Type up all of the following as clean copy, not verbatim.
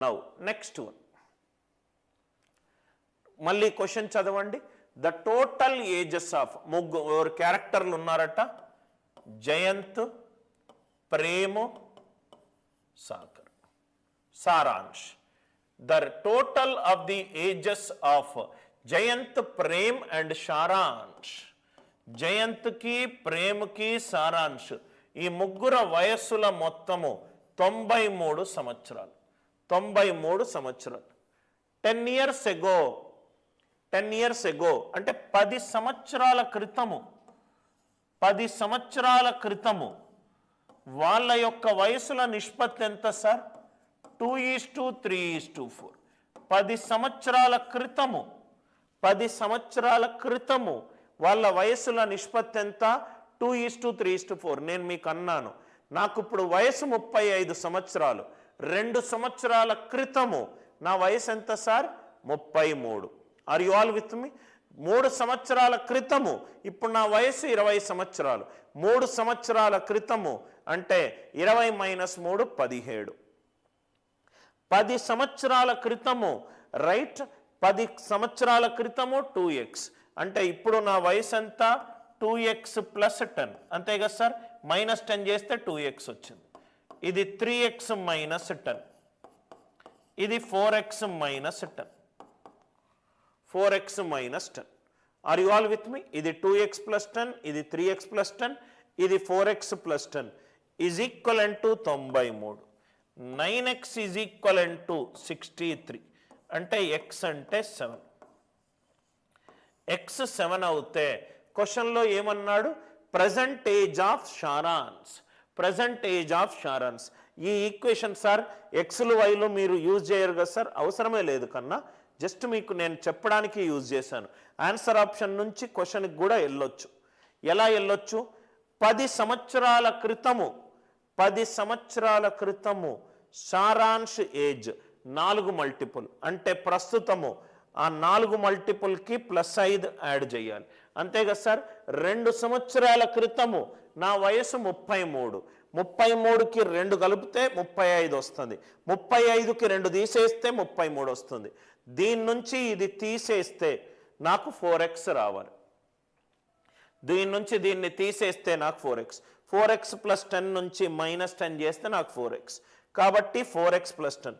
Now, next one. మళ్ళీ question చదవండి. The total ages of ముగ్గురు క్యారెక్టర్లు ఉన్నారట, Jayant, Prem, Sagar. Saransh. The total of the ages of Jayant, Prem and Saransh. జయంత్కి, ప్రేమ్కి, సారాంశ్ ఈ ముగ్గురు వయస్సుల మొత్తము 93 సంవత్సరాలు. 93 సంవత్సరాలు. 10 years ago అంటే 10 సంవత్సరాల క్రితము, 10 సంవత్సరాల క్రితము వాళ్ళ యొక్క వయసుల నిష్పత్తి ఎంత సార్? 2:3:4. 10 సంవత్సరాల క్రితము, 10 సంవత్సరాల క్రితము వాళ్ళ వయసుల నిష్పత్తి ఎంత? 2:3:4. నేను మీకు అన్నాను, నాకు ఇప్పుడు వయసు 35 సంవత్సరాలు. 2 సంవత్సరాల క్రితము నా వయసు ఎంత sir? 33. Are you all with me? 3 సంవత్సరాల క్రితము ఇప్పుడు నా వయసు 20 సంవత్సరాలు. 3 సంవత్సరాల క్రితము అంటే 20 - 3 17. 10 సంవత్సరాల క్రితము, రైట్, 10 సంవత్సరాల క్రితము 2x అంటే ఇప్పుడు నా వయసు ఎంత? 2x + 10 అంతే కదా సార్? -10 చేస్తే 2x వచ్చింది. ఇది 3x - 10, ఇది 4x - 10. 4x - 10. Are you all with me? ఇది 2x + 10, ఇది 3x + 10, ఇది 4x + 10 is equal to 93. 9x is equal to 63 అంటే x అంటే 7. x 7 అవుతే క్వశ్చన్లో ఏమన్నాడు? Present age of Saransh. Present age of Saransh. ఈ ఈక్వేషన్ సార్ ఎక్స్లు వైలు మీరు యూజ్ చేయరు కదా సార్? అవసరమే లేదు కన్నా, జస్ట్ మీకు నేను చెప్పడానికి యూజ్ చేశాను. ఆన్సర్ ఆప్షన్ నుంచి క్వశ్చన్కి కూడా వెళ్ళొచ్చు. ఎలా వెళ్ళొచ్చు? 10 సంవత్సరాల క్రితము, 10 సంవత్సరాల క్రితము సారాంశ్ ఏజ్ 4 మల్టిపుల్ అంటే ప్రస్తుతము ఆ 4 మల్టిపుల్కి +5 యాడ్ చేయాలి అంతే కదా సార్? 2 సంవత్సరాల క్రితము నా వయసు 33. 33కి 2 కలిపితే 35 వస్తుంది. 35కి 2 తీసేస్తే 33 వస్తుంది. దీని నుంచి ఇది తీసేస్తే నాకు 4x రావాలి. దీని నుంచి దీన్ని తీసేస్తే నాకు 4x. 4x + 10 నుంచి -10 చేస్తే నాకు 4x. కాబట్టి 4x + 10.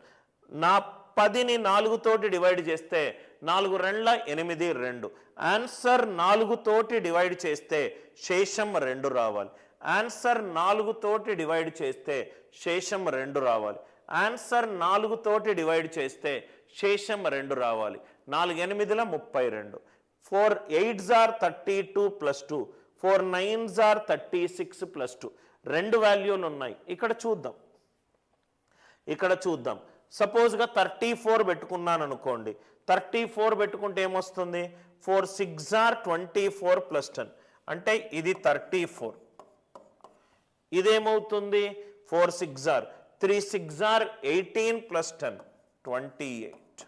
నా 10ని 4 తోటి డివైడ్ చేస్తే 4 × 8 2. ఆన్సర్ 4 తోటి డివైడ్ చేస్తే శేషం 2 రావాలి. ఆన్సర్ 4 తోటి డివైడ్ చేస్తే శేషం 2 రావాలి. ఆన్సర్ 4 తోటి డివైడ్ చేస్తే శేషం 2 రావాలి. 4 8 32. 4 8s are 32 + 2. 4 9s are 36 + 2. 2 వాల్యూలు ఉన్నాయి. ఇక్కడ చూద్దాం. సపోజ్గా 34 పెట్టుకున్నాను అనుకోండి. 34 పెట్టుకుంటే ఏమొస్తుంది? 4 6s are 24 + 10 అంటే ఇది 34. ఇదేమవుతుంది? 4 6s are 3 6s are 18 + 10 28.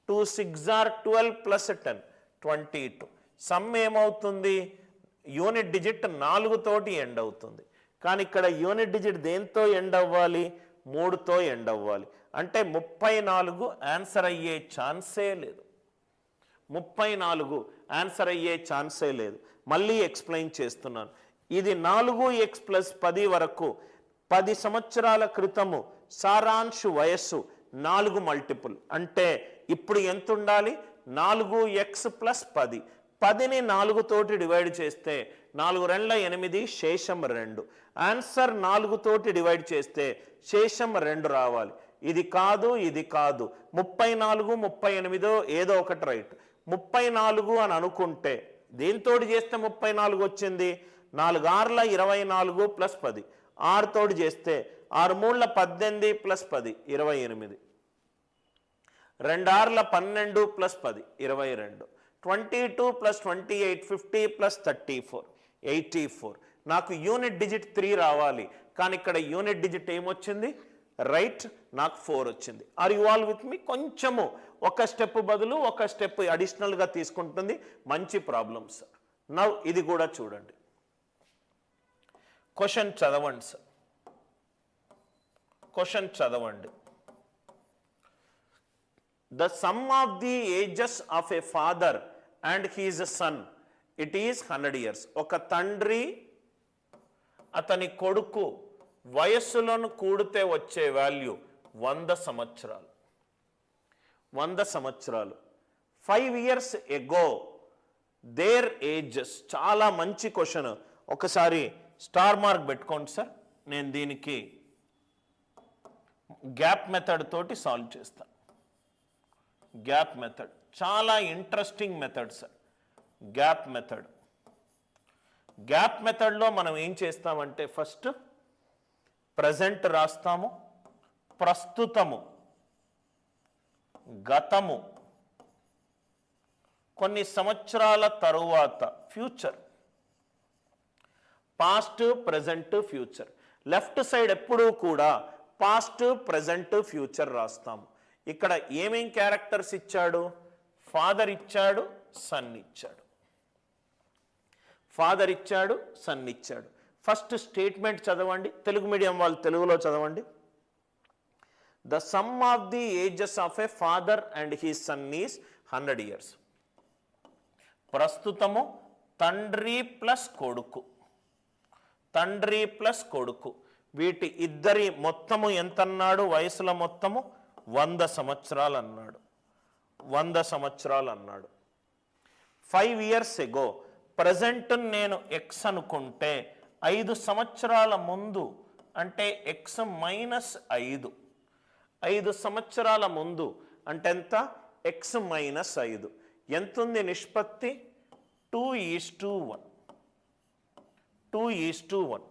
2 6s are 12 + 10 22. Some ఏమవుతుంది? యూనిట్ డిజిట్ 4 తోటి ఎండ్ అవుతుంది. కానీ ఇక్కడ యూనిట్ డిజిట్ దేంతో ఎండ్ అవ్వాలి? 3తో ఎండ్ అవ్వాలి. అంటే 34 ఆన్సర్ అయ్యే ఛాన్సే లేదు. 34 ఆన్సర్ అయ్యే ఛాన్సే లేదు. మళ్ళీ ఎక్స్ప్లెయిన్ చేస్తున్నాను. ఇది 4x + 10 వరకు 10 సంవత్సరాల క్రితము సారాంశ్ వయస్సు 4 మల్టిపుల్ అంటే ఇప్పుడు ఎంత ఉండాలి? 4x + 10. 10ని 4 తోటి డివైడ్ చేస్తే 4 × 8 శేషం 2. ఆన్సర్ 4 తోటి డివైడ్ చేస్తే శేషం 2 రావాలి. ఇది కాదు, ఇది కాదు. 34 38 ఏదో ఒకటి రైట్. 34 అని అనుకుంటే దీంతోటి చేస్తే 34 వచ్చింది. 4 6 24 + 10. 6 తోటి చేస్తే 6 3 18 + 10 28. 2 6 12 + 10 22. 22 + 28 50 + 34 84. నాకు యూనిట్ డిజిట్ 3 రావాలి. కానీ ఇక్కడ యూనిట్ డిజిట్ ఏమొచ్చింది? రైట్, నాకు 4 వచ్చింది. ఆర్ యు ఆల్ విత్ మీ? కొంచెము ఒక స్టెప్ బదులు ఒక స్టెప్ అడిషనల్గా తీసుకుంటుంది. మంచి ప్రాబ్లమ్స్. నౌ ఇది కూడా చూడండి. క్వశ్చన్ చదవండి సార్. క్వశ్చన్ చదవండి. The sum of the ages of a father and his son it is 100 years. ఒక తండ్రి అతని కొడుకు వయస్సులను కూడితే వచ్చే వాల్యూ 100 సంవత్సరాలు. 100 సంవత్సరాలు. 5 years ago దేర్ ఏజెస్. చాలా మంచి క్వశ్చన్. ఒకసారి స్టార్ మార్క్ పెట్టుకోండి సార్. నేను దీనికి గ్యాప్ మెథడ్ తోటి సాల్వ్ చేస్తాను. గ్యాప్ మెథడ్ చాలా interesting method sir. Gap method. Gap మెథడ్లో మనం ఏం చేస్తామంటే ఫస్ట్ ప్రజెంట్ రాస్తాము, ప్రస్తుతము, గతము, కొన్ని సంవత్సరాల తరువాత future, past, present, future. Left side ఎప్పుడూ కూడా పాస్ట్, ప్రజెంట్, ఫ్యూచర్ రాస్తాము. ఇక్కడ ఏమేం క్యారెక్టర్స్ ఇచ్చాడు? ఫాదర్ ఇచ్చాడు, సన్ ఇచ్చాడు. ఫాదర్ ఇచ్చాడు, సన్ ఇచ్చాడు. ఫస్ట్ స్టేట్మెంట్ చదవండి. తెలుగు మీడియం వాళ్ళు తెలుగులో చదవండి. The sum of the ages of a father and his son is 100 years. ప్రస్తుతము తండ్రి ప్లస్ కొడుకు, తండ్రి ప్లస్ కొడుకు, వీటి ఇద్దరి మొత్తము ఎంత అన్నాడు? వయసుల మొత్తము 100 సంవత్సరాలు అన్నాడు. 100 సంవత్సరాలు అన్నాడు. 5 years ago ప్రజెంట్ నేను ఎక్స్ అనుకుంటే 5 సంవత్సరాల ముందు అంటే ఎక్స్ మైనస్ 5. 5 సంవత్సరాల ముందు అంటే ఎంత? X minus 5. ఎంతుంది నిష్పత్తి? 2:1. 2:1.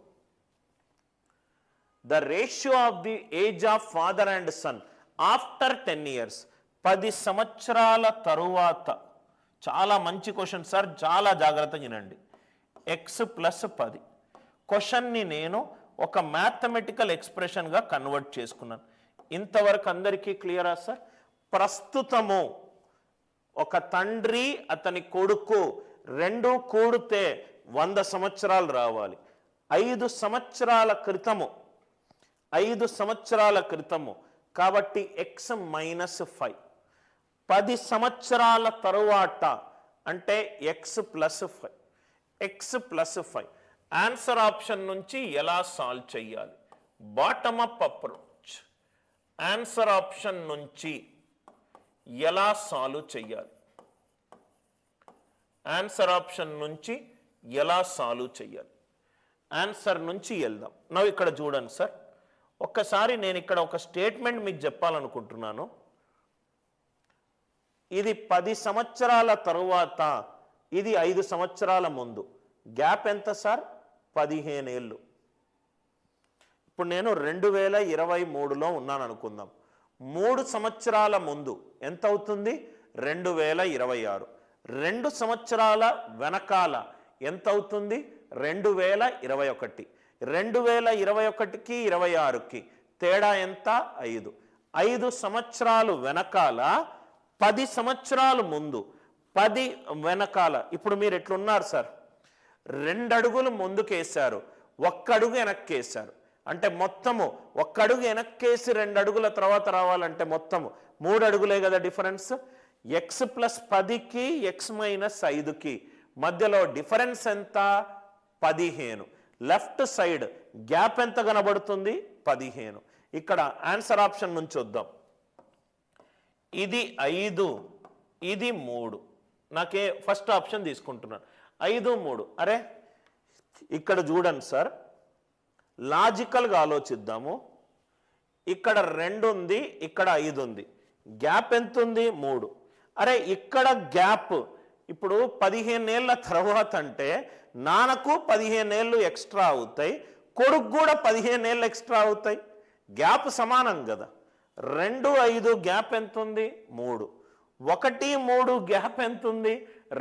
The ratio of the age of father and son after 10 years. 10 సంవత్సరాల తరువాత. చాలా మంచి క్వశ్చన్ సార్, చాలా జాగ్రత్తగా వినండి. X plus 10. క్వశ్చన్ని నేను ఒక మ్యాథమెటికల్ ఎక్స్ప్రెషన్గా కన్వర్ట్ చేసుకున్నాను. ఇంతవరకు అందరికీ క్లియరా సార్? ప్రస్తుతము ఒక తండ్రి అతని కొడుకు రెండు కూడితే 100 సంవత్సరాలు రావాలి. 5 సంవత్సరాల క్రితము, 5 సంవత్సరాల క్రితము కాబట్టి ఎక్స్ మైనస్ 5. 10 సంవత్సరాల తరువాత అంటే X plus 5. X plus 5. Answer option నుంచి ఎలా సాల్వ్ చేయాలి? Bottom up approach. Answer option నుంచి ఎలా సాల్వ్ చేయాలి? ఆన్సర్ ఆప్షన్ నుంచి ఎలా సాల్వ్ చేయాలి? ఆన్సర్ నుంచి వెళ్దాం. నవ్వు ఇక్కడ చూడండి సార్, ఒక్కసారి నేను ఇక్కడ ఒక స్టేట్మెంట్ మీకు చెప్పాలనుకుంటున్నాను. ఇది 10 సంవత్సరాల తరువాత, ఇది 5 సంవత్సరాల ముందు. గ్యాప్ ఎంత సార్? 15 ఏళ్ళు. ఇప్పుడు నేను 2023లో ఉన్నాను అనుకుందాం. 3 సంవత్సరాల ముందు ఎంత అవుతుంది? 2026. 2 సంవత్సరాల వెనకాల ఎంత అవుతుంది? 2021. 2021కి 26కి తేడా ఎంత? 5. 5 సంవత్సరాలు వెనకాల 10 సంవత్సరాలు ముందు, 10 వెనకాల. ఇప్పుడు మీరు ఎట్లున్నారు సార్? 2 అడుగులు ముందుకేశారు, 1 అడుగు వెనక్కేశారు. అంటే మొత్తము 1 అడుగు వెనక్కేసి 2 అడుగుల తర్వాత రావాలంటే మొత్తము 3 అడుగులే కదా డిఫరెన్స్. ఎక్స్ ప్లస్ 10కి ఎక్స్ మైనస్ 5కి మధ్యలో డిఫరెన్స్ ఎంత? 15. లెఫ్ట్ సైడ్ గ్యాప్ ఎంత కనబడుతుంది? 15. ఇక్కడ ఆన్సర్ ఆప్షన్ నుంచి వద్దాం. ఇది 5, ఇది 3. నాకే ఫస్ట్ ఆప్షన్ తీసుకుంటున్నాను. 5, 3. అరే ఇక్కడ చూడండి సార్, లాజికల్గా ఆలోచిద్దాము. ఇక్కడ 2 ఉంది, ఇక్కడ 5 ఉంది. గ్యాప్ ఎంత ఉంది? 3. అరే ఇక్కడ గ్యాప్ ఇప్పుడు 15 ఏళ్ళ తర్వాత అంటే నాన్నకు 15 ఏళ్ళు ఎక్స్ట్రా అవుతాయి, కొడుకు కూడా 15 ఏళ్ళు ఎక్స్ట్రా అవుతాయి. గ్యాప్ సమానం కదా. 2, 5 గ్యాప్ ఎంత ఉంది? 3. 1, 3 గ్యాప్ ఎంత ఉంది?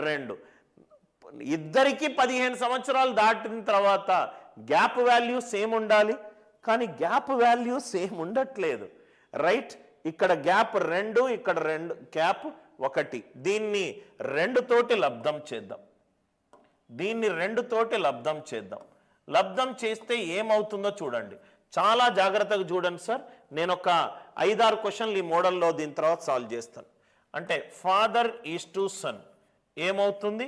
2. ఇద్దరికి 15 సంవత్సరాలు దాటిన తర్వాత గ్యాప్ వాల్యూ సేమ్ ఉండాలి, కానీ గ్యాప్ వాల్యూ సేమ్ ఉండట్లేదు. రైట్? ఇక్కడ గ్యాప్ 2, ఇక్కడ 2 గ్యాప్ 1. దీన్ని 2 తోటి లబ్ధం చేద్దాం. దీన్ని 2 తోటి లబ్ధం చేద్దాం. లబ్ధం చేస్తే ఏమవుతుందో చూడండి. చాలా జాగ్రత్తగా చూడండి సార్. నేను ఒక 5-6 క్వశ్చన్లు ఈ మోడల్లో దీని తర్వాత సాల్వ్ చేస్తాను. అంటే ఫాదర్ ఈజ్ టు సన్ ఏమవుతుంది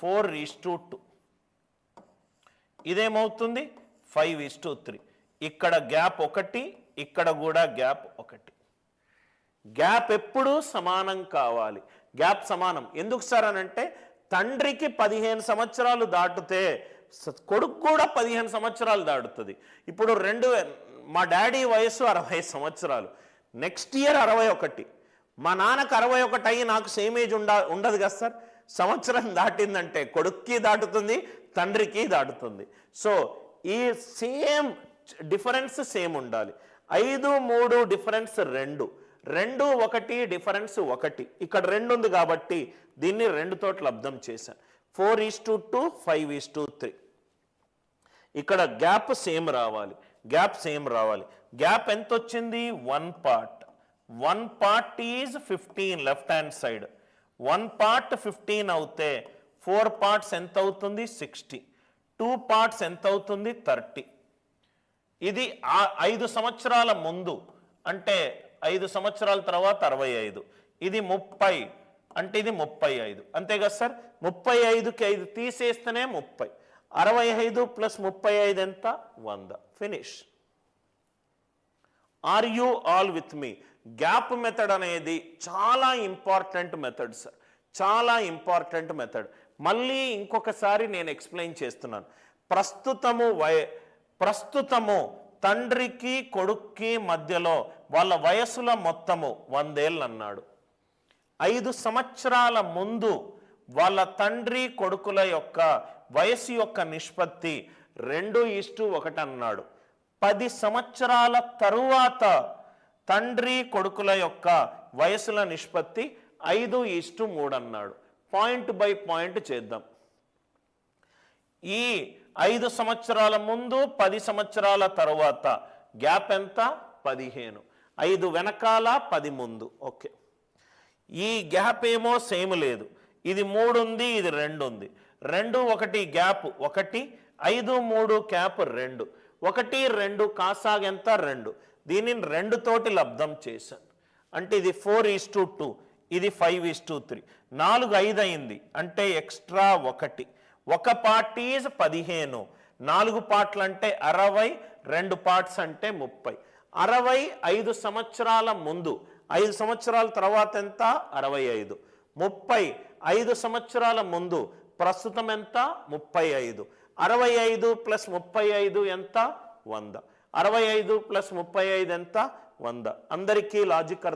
4:2. ఇదేమవుతుంది 5:3. ఇక్కడ గ్యాప్ 1, ఇక్కడ కూడా గ్యాప్ 1. గ్యాప్ ఎప్పుడూ సమానం కావాలి. గ్యాప్ సమానం ఎందుకు సార్ అని అంటే తండ్రికి 15 సంవత్సరాలు దాటితే కొడుకు కూడా 15 సంవత్సరాలు దాటుతుంది. ఇప్పుడు మా డాడీ వయసు 60 సంవత్సరాలు, నెక్స్ట్ ఇయర్ 61. మా నాన్నకు 61 అయ్యి నాకు సేమ్ ఏజ్ ఉండదు కదా సార్. సంవత్సరం దాటిందంటే కొడుక్కి దాటుతుంది, తండ్రికి దాటుతుంది. సో ఈ సేమ్ డిఫరెన్స్ సేమ్ ఉండాలి. 5, 3 డిఫరెన్స్ 2, 2, 1 డిఫరెన్స్ 1. ఇక్కడ 2 ఉంది కాబట్టి దీన్ని 2 తోటి లబ్ధం చేశాను. 4:2, 5:3. ఇక్కడ గ్యాప్ సేమ్ రావాలి, గ్యాప్ సేమ్ రావాలి. గ్యాప్ ఎంత వచ్చింది 1 part. 1 part is 15 left hand side. 1 part 15 అవుతే 4 పార్ట్స్ ఎంత అవుతుంది 60. 2 పార్ట్స్ ఎంత అవుతుంది 30. ఇది 5 సంవత్సరాల ముందు అంటే 5 సంవత్సరాల తర్వాత 65. ఇది 30 అంటే ఇది 35. అంతే కదా సార్. 35కి 5 తీసేస్తేనే 30. 65 + 35 ఎంత 100. Finish. Are you all with me? Gap method అనేది చాలా ఇంపార్టెంట్ మెథడ్ సార్, చాలా ఇంపార్టెంట్ మెథడ్. మళ్ళీ ఇంకొకసారి నేను ఎక్స్ప్లెయిన్ చేస్తున్నాను. ప్రస్తుతము తండ్రికి కొడుక్కి మధ్యలో వాళ్ళ వయసుల మొత్తము 100 ఏళ్ళు అన్నాడు. 5 సంవత్సరాల ముందు వాళ్ళ తండ్రి కొడుకుల యొక్క వయసు యొక్క నిష్పత్తి 2:1 అన్నాడు. 10 సంవత్సరాల తరువాత తండ్రి కొడుకుల యొక్క వయసుల నిష్పత్తి 5:3 అన్నాడు. పాయింట్ బై పాయింట్ చేద్దాం. ఈ 5 సంవత్సరాల ముందు 10 సంవత్సరాల తరువాత గ్యాప్ ఎంత 15. 5 వెనకాల 10 ముందు. ఓకే, ఈ గ్యాప్ ఏమో సేమ్ లేదు. ఇది 3 ఉంది, ఇది 2 ఉంది. 2, 1 గ్యాప్ 1, 5, 3 గ్యాప్ 2. 1, 2 కాసాగ ఎంత 2. దీనిని 2 తోటి లబ్ధం చేశాను. అంటే ఇది 4:2, ఇది 5:3. 4, 5 అయింది అంటే ఎక్స్ట్రా 1. 1 part is 15. 4 పార్ట్లు అంటే 60. 2 పార్ట్స్ అంటే 30. 60 5 సంవత్సరాల ముందు. 5 సంవత్సరాల తర్వాత ఎంత 65. 30 5 సంవత్సరాల ముందు. ప్రస్తుతం ఎంత 35. 65 + 35 ఎంత 100. 65 + 35 ఎంత 100. అందరికీ లాజిక్ అర్థం